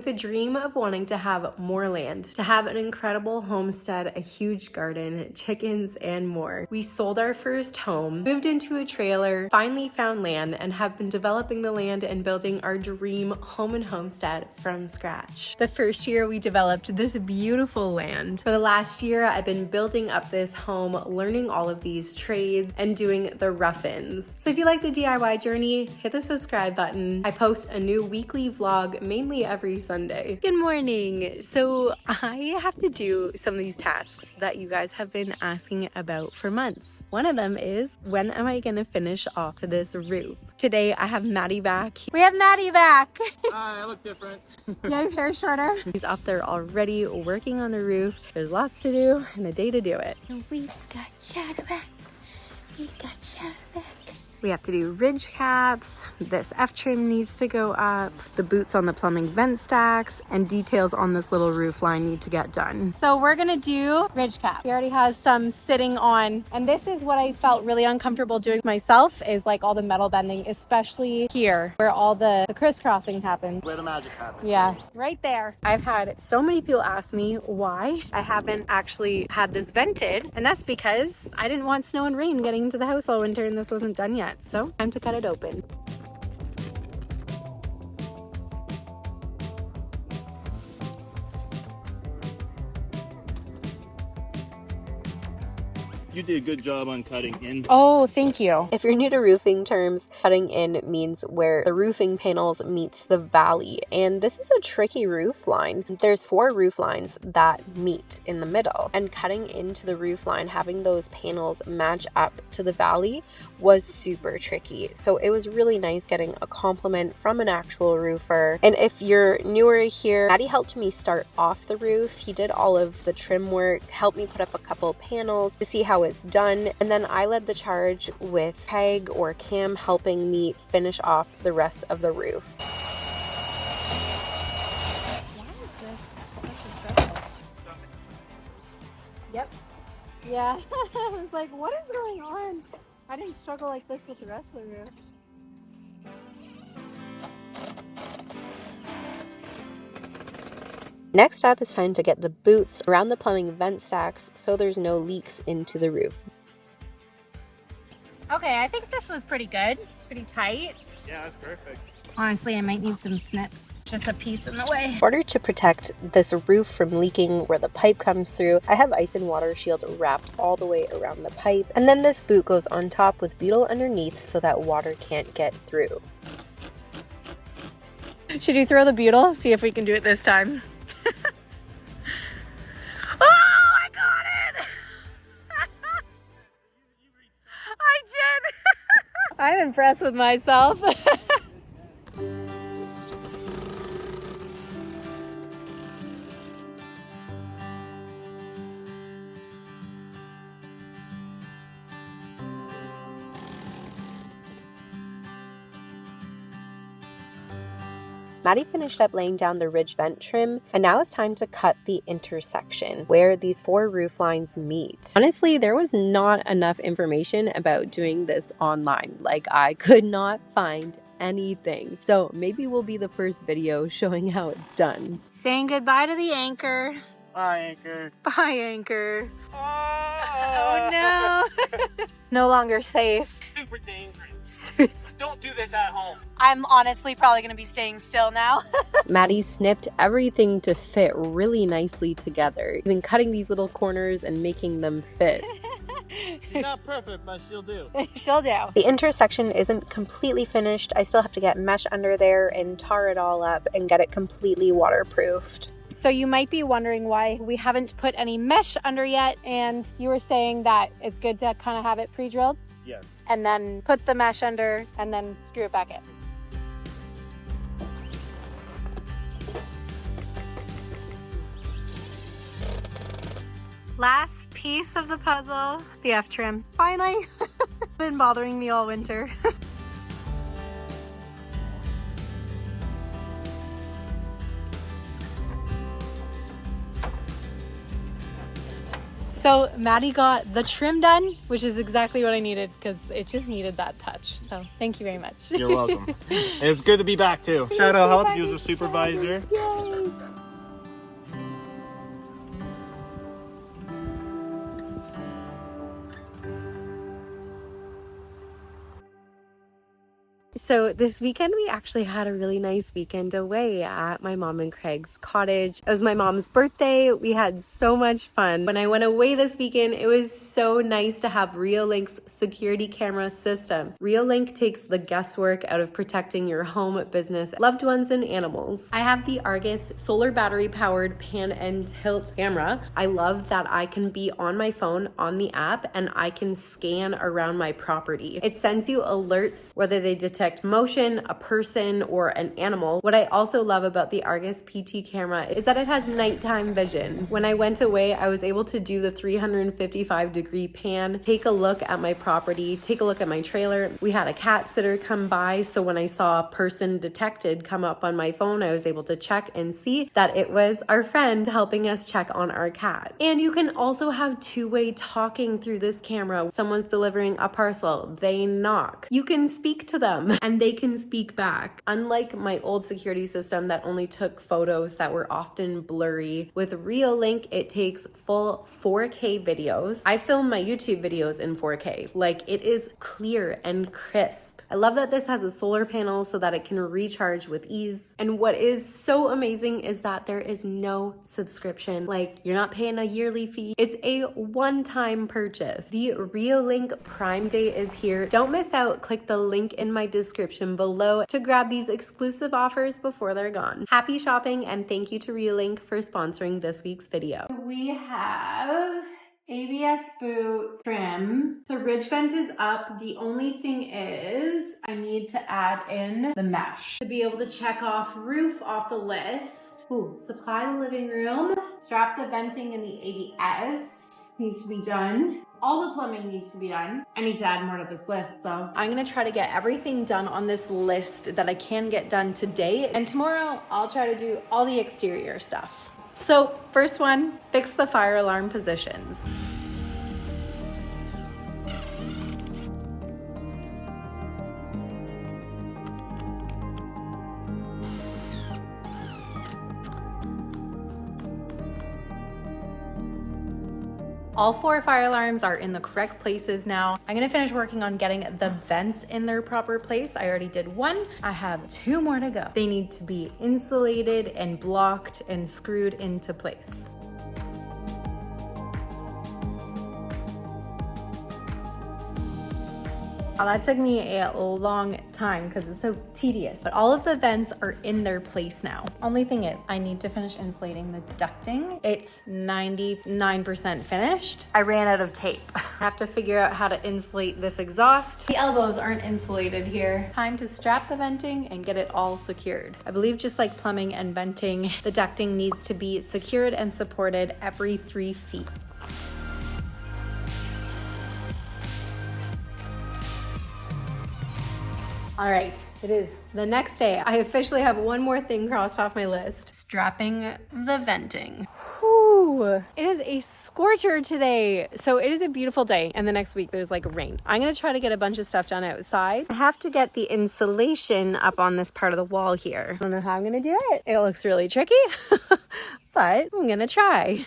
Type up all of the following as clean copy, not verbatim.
The dream of wanting to have more land, to have an incredible homestead, a huge garden, chickens, and more. We sold our first home, moved into a trailer, finally found land, and have been developing the land and building our dream home and homestead from scratch. The first year we developed this beautiful land. For the last year, I've been building up this home, learning all of these trades, and doing the rough-ins. So if you like the DIY journey, hit the subscribe button. I post a new weekly vlog, mainly every Sunday. Good morning. So I have to do some of these tasks that you guys have been asking about for months. One of them is, when am I gonna finish off this roof? Today I have Maddie back. We have Maddie back. Hi, I look different. You have your hair shorter. He's up there already working on the roof. There's lots to do and a day to do it. We got Shadowback. We got Shadowback. We have to do ridge caps, this F-trim needs to go up, the boots on the plumbing vent stacks, and details on this little roof line need to get done. So we're gonna do ridge cap. He already has some sitting on, and this is what I felt really uncomfortable doing myself, is like all the metal bending, especially here, where all the crisscrossing happens. Where the magic happens. Yeah, right there. I've had so many people ask me why I haven't actually had this vented, and that's because I didn't want snow and rain getting into the house all winter and this wasn't done yet. So time to cut it open. You did a good job on cutting in. Oh, thank you. If you're new to roofing terms, cutting in means where the roofing panels meets the valley. And this is a tricky roof line. There's 4 roof lines that meet in the middle. And cutting into the roof line, having those panels match up to the valley was super tricky. So it was really nice getting a compliment from an actual roofer. And if you're newer here, Maddie helped me start off the roof. He did all of the trim work, helped me put up a couple panels to see how it's done, and then I led the charge with Peg or Cam helping me finish off the rest of the roof. Why is this such a struggle? Yep. Yeah. I was like, what is going on? I didn't struggle like this with the rest of the roof. Next up is time to get the boots around the plumbing vent stacks so there's no leaks into the roof. Okay, I think this was pretty good, pretty tight. Yeah, that's perfect. Honestly, I might need some snips. Just a piece in the way. In order to protect this roof from leaking where the pipe comes through, I have ice and water shield wrapped all the way around the pipe. And then this boot goes on top with butyl underneath so that water can't get through. Should you throw the butyl? See if we can do it this time. Oh, I got it! I did! I'm impressed with myself. Maddie finished up laying down the ridge vent trim, and now it's time to cut the intersection where these 4 roof lines meet. Honestly, there was not enough information about doing this online. Like, I could not find anything. So maybe we'll be the first video showing how it's done. Saying goodbye to the anchor. Bye, Anchor. Bye, anchor. Oh no. It's no longer safe. Super dangerous. It's Don't do this at home. I'm honestly probably going to be staying still now. Maddie snipped everything to fit really nicely together, even cutting these little corners and making them fit. She's not perfect, but she'll do. She'll do. The intersection isn't completely finished. I still have to get mesh under there and tar it all up and get it completely waterproofed. So you might be wondering why we haven't put any mesh under yet, and you were saying that it's good to kind of have it pre-drilled? Yes. And then put the mesh under and then screw it back in. Last piece of the puzzle, the F-trim. Finally. Been bothering me all winter. So Maddie got the trim done, which is exactly what I needed because it just needed that touch. So thank you very much. You're welcome. It's good to be back too. Shadow helps. He was a supervisor. Yes. So this weekend we actually had a really nice weekend away at my mom and Craig's cottage. It was my mom's birthday. We had so much fun. When I went away this weekend, it was so nice to have Reolink's security camera system. Reolink takes the guesswork out of protecting your home, business, loved ones, and animals. I have the Argus solar battery powered pan and tilt camera. I love that I can be on my phone on the app and I can scan around my property. It sends you alerts whether they detect motion, a person, or an animal. What I also love about the Argus PT camera is that it has nighttime vision. When I went away, I was able to do the 355-degree pan, take a look at my property, take a look at my trailer. We had a cat sitter come by, so when I saw person detected come up on my phone, I was able to check and see that it was our friend helping us check on our cat. And you can also have two-way talking through this camera. Someone's delivering a parcel, they knock. You can speak to them and they can speak back. Unlike my old security system that only took photos that were often blurry, with Reolink, it takes full 4K videos. I film my YouTube videos in 4K. Like, it is clear and crisp. I love that this has a solar panel so that it can recharge with ease. And what is so amazing is that there is no subscription. Like, you're not paying a yearly fee. It's a one-time purchase. The Reolink Prime Day is here. Don't miss out. Click the link in my description below to grab these exclusive offers before they're gone. Happy shopping, and thank you to Reolink for sponsoring this week's video. We have ABS boot trim. The ridge vent is up. The only thing is I need to add in the mesh to be able to check off roof off the list. Ooh, supply the living room. Strap the venting in the ABS needs to be done. All the plumbing needs to be done. I need to add more to this list though. I'm gonna try to get everything done on this list that I can get done today. And tomorrow I'll try to do all the exterior stuff. So first one, fix the fire alarm positions. All 4 fire alarms are in the correct places now. I'm gonna finish working on getting the vents in their proper place. I already did 1. I have 2 more to go. They need to be insulated and blocked and screwed into place. Well, that took me a long time because it's so tedious, but all of the vents are in their place now. Only thing is, I need to finish insulating the ducting. It's 99% finished. I ran out of tape. I have to figure out how to insulate this exhaust. The elbows aren't insulated here. Time to strap the venting and get it all secured. I believe just like plumbing and venting, the ducting needs to be secured and supported every 3 feet. All right, it is the next day. I officially have one more thing crossed off my list. Strapping the venting. Whew. It is a scorcher today. So it is a beautiful day, and the next week there's like rain. I'm gonna try to get a bunch of stuff done outside. I have to get the insulation up on this part of the wall here. I don't know how I'm gonna do it. It looks really tricky, but I'm gonna try.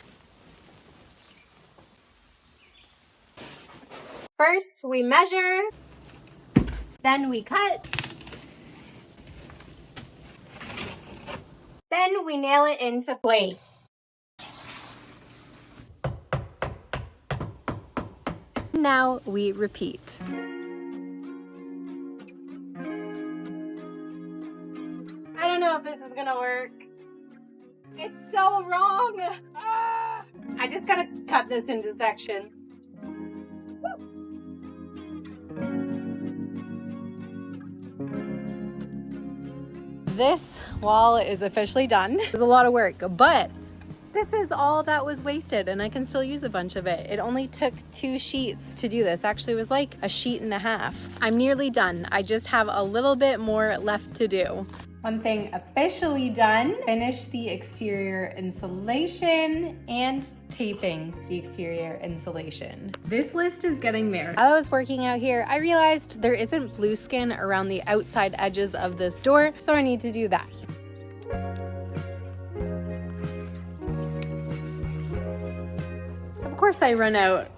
First, we measure. Then we cut. Then we nail it into place. Now we repeat. I don't know if this is gonna work. It's so wrong. I just gotta cut this into sections. This wall is officially done. It was a lot of work, but this is all that was wasted and I can still use a bunch of it. It only took 2 sheets to do this. Actually, it was like a sheet and a half. I'm nearly done. I just have a little bit more left to do. One thing officially done, finish the exterior insulation and taping the exterior insulation. This list is getting there. While I was working out here, I realized there isn't blue skin around the outside edges of this door, so I need to do that. Of course I run out.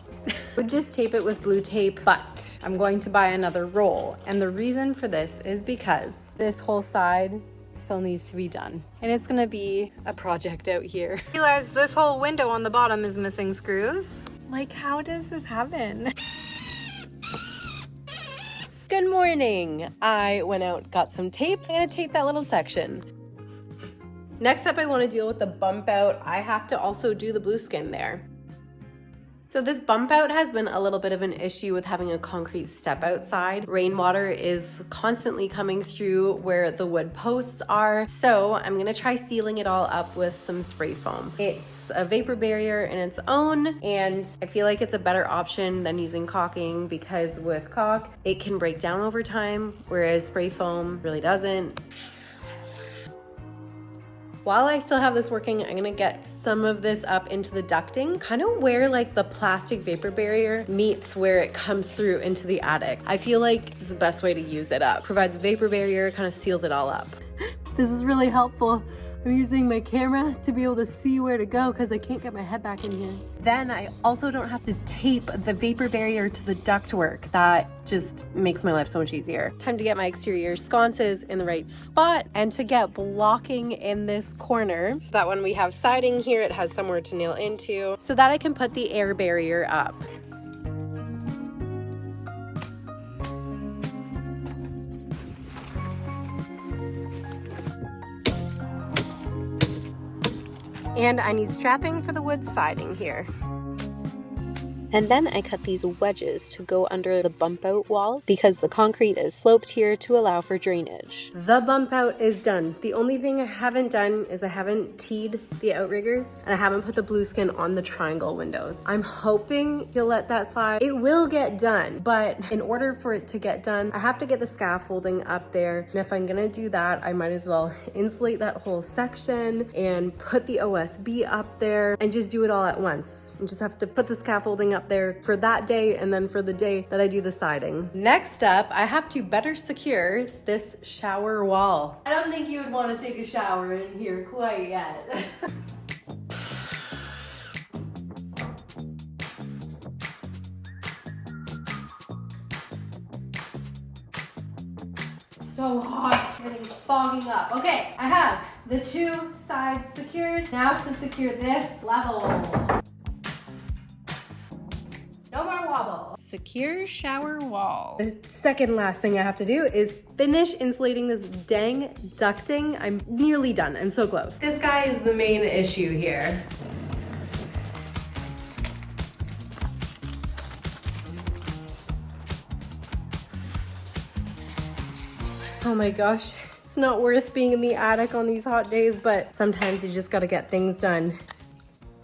Would just tape it with blue tape, but I'm going to buy another roll. And the reason for this is because this whole side still needs to be done. And it's gonna be a project out here. I realize this whole window on the bottom is missing screws. Like, how does this happen? Good morning. I went out, got some tape. I'm gonna tape that little section. Next up, I wanna deal with the bump out. I have to also do the blue skin there. So this bump out has been a little bit of an issue with having a concrete step outside. Rainwater is constantly coming through where the wood posts are. So I'm gonna try sealing it all up with some spray foam. It's a vapor barrier in its own, and I feel like it's a better option than using caulking because with caulk, it can break down over time, whereas spray foam really doesn't. While I still have this working, I'm gonna get some of this up into the ducting, kind of where like the plastic vapor barrier meets where it comes through into the attic. I feel like it's the best way to use it up. Provides a vapor barrier, kind of seals it all up. This is really helpful. I'm using my camera to be able to see where to go because I can't get my head back in here. Then I also don't have to tape the vapor barrier to the ductwork. That just makes my life so much easier. Time to get my exterior sconces in the right spot and to get blocking in this corner so that when we have siding here, it has somewhere to nail into so that I can put the air barrier up. And I need strapping for the wood siding here. And then I cut these wedges to go under the bump out walls because the concrete is sloped here to allow for drainage. The bump out is done. The only thing I haven't done is I haven't teed the outriggers and I haven't put the blue skin on the triangle windows. I'm hoping he'll let that slide. It will get done, but in order for it to get done, I have to get the scaffolding up there. And if I'm gonna do that, I might as well insulate that whole section and put the OSB up there and just do it all at once. And just have to put the scaffolding up there for that day and then for the day that I do the siding. Next up, I have to better secure this shower wall. I don't think you would want to take a shower in here quite yet. So hot, getting fogging up. Okay, I have the two sides secured. Now to secure this level. No more wobble. Secure shower wall. The second last thing I have to do is finish insulating this dang ducting. I'm nearly done. I'm so close. This guy is the main issue here. Oh my gosh. It's not worth being in the attic on these hot days, but sometimes you just gotta get things done.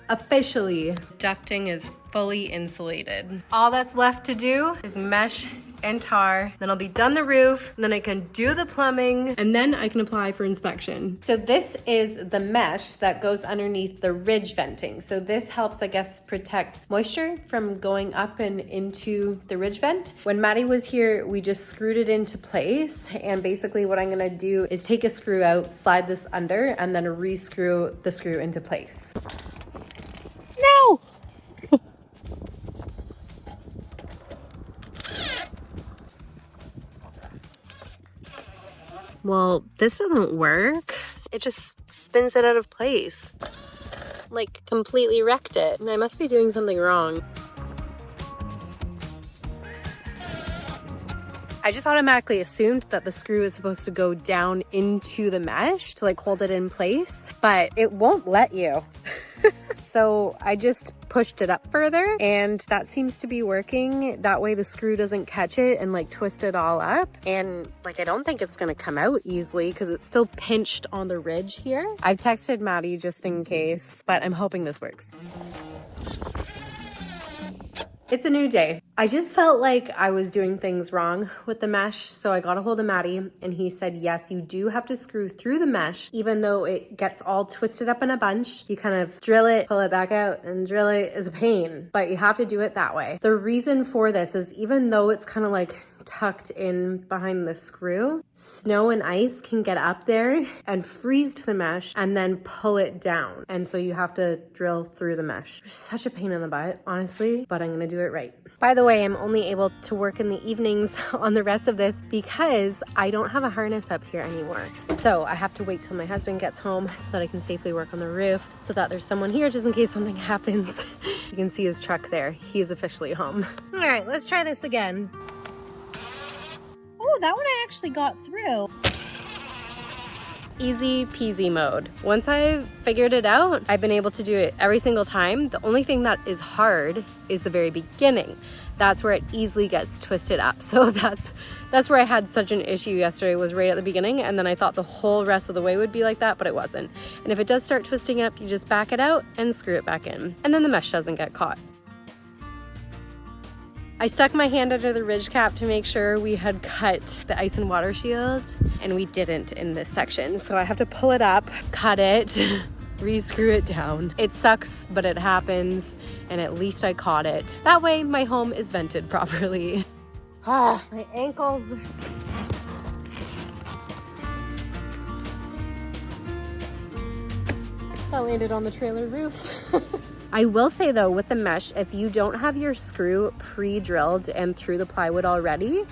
Officially, ducting is fully insulated. All that's left to do is mesh and tar. Then I'll be done the roof, and then I can do the plumbing, and then I can apply for inspection. So this is the mesh that goes underneath the ridge venting. So this helps, I guess, protect moisture from going up and into the ridge vent. When Maddie was here, we just screwed it into place, and basically what I'm gonna do is take a screw out, slide this under, and then re-screw the screw into place. No! Well, this doesn't work. It just spins it out of place. Like, completely wrecked it. And I must be doing something wrong. I just automatically assumed that the screw is supposed to go down into the mesh to like hold it in place, but it won't let you. So I just pushed it up further and that seems to be working. That way the screw doesn't catch it and like twist it all up. And like, I don't think it's gonna come out easily because it's still pinched on the ridge here. I texted Maddie just in case, but I'm hoping this works. It's a new day. I just felt like I was doing things wrong with the mesh, so I got a hold of Maddie and he said, yes, you do have to screw through the mesh, even though it gets all twisted up in a bunch. You kind of drill it, pull it back out, and drill it is a pain, but you have to do it that way. The reason for this is even though it's kind of like tucked in behind the screw, snow and ice can get up there and freeze to the mesh and then pull it down. And so you have to drill through the mesh. Such a pain in the butt, honestly, but I'm gonna do it right. By the way, I'm only able to work in the evenings on the rest of this because I don't have a harness up here anymore. So I have to wait till my husband gets home so that I can safely work on the roof, so that there's someone here just in case something happens. You can see his truck there. He is officially home. All right, let's try this again. Oh, that one I actually got through. Easy peasy mode. Once I've figured it out, I've been able to do it every single time. The only thing that is hard is the very beginning. That's where it easily gets twisted up. So that's where I had such an issue yesterday, was right at the beginning, and then I thought the whole rest of the way would be like that, but it wasn't. And if it does start twisting up, you just back it out and screw it back in. And then the mesh doesn't get caught. I stuck my hand under the ridge cap to make sure we had cut the ice and water shield, and we didn't in this section. So I have to pull it up, cut it, re-screw it down. It sucks, but it happens, and at least I caught it. That way my home is vented properly. Ah, my ankles. That landed on the trailer roof. I will say though, with the mesh, if you don't have your screw pre-drilled and through the plywood already,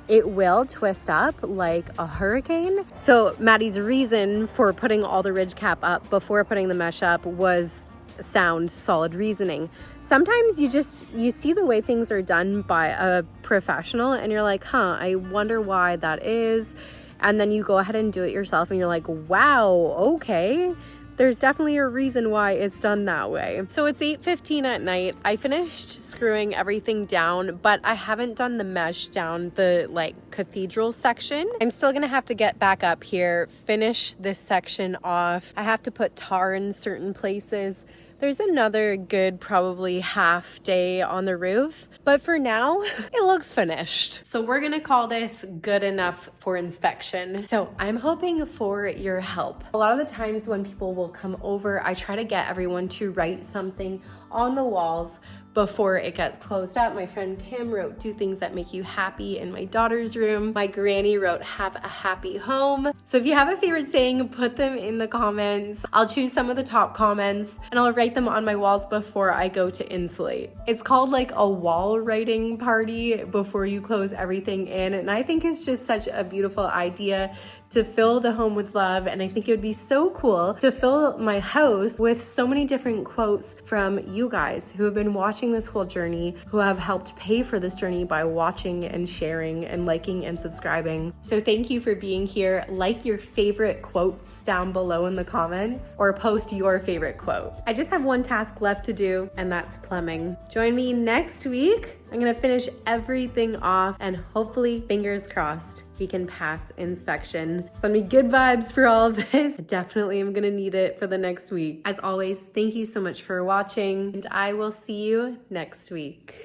it will twist up like a hurricane. So Maddie's reason for putting all the ridge cap up before putting the mesh up was sound, solid reasoning. Sometimes you see the way things are done by a professional and you're like, I wonder why that is. And then you go ahead and do it yourself and you're like, wow, okay. There's definitely a reason why it's done that way. So it's 8:15 at night. I finished screwing everything down, but I haven't done the mesh down the cathedral section. I'm still gonna have to get back up here, finish this section off. I have to put tar in certain places. There's another good probably half day on the roof, but for now, it looks finished. So we're gonna call this good enough for inspection. So I'm hoping for your help. A lot of the times when people will come over, I try to get everyone to write something on the walls before it gets closed up. My friend Kim wrote, do things that make you happy in my daughter's room. My granny wrote, have a happy home. So if you have a favorite saying, put them in the comments. I'll choose some of the top comments and I'll write them on my walls before I go to insulate. It's called like a wall writing party before you close everything in. And I think it's just such a beautiful idea to fill the home with love. And I think it would be so cool to fill my house with so many different quotes from you guys who have been watching this whole journey, who have helped pay for this journey by watching and sharing and liking and subscribing. So thank you for being here. Like your favorite quotes down below in the comments or post your favorite quote. I just have one task left to do, and that's plumbing. Join me next week. I'm gonna finish everything off and hopefully, fingers crossed, we can pass inspection. Send me good vibes for all of this. I definitely am gonna need it for the next week. As always, thank you so much for watching, and I will see you next week.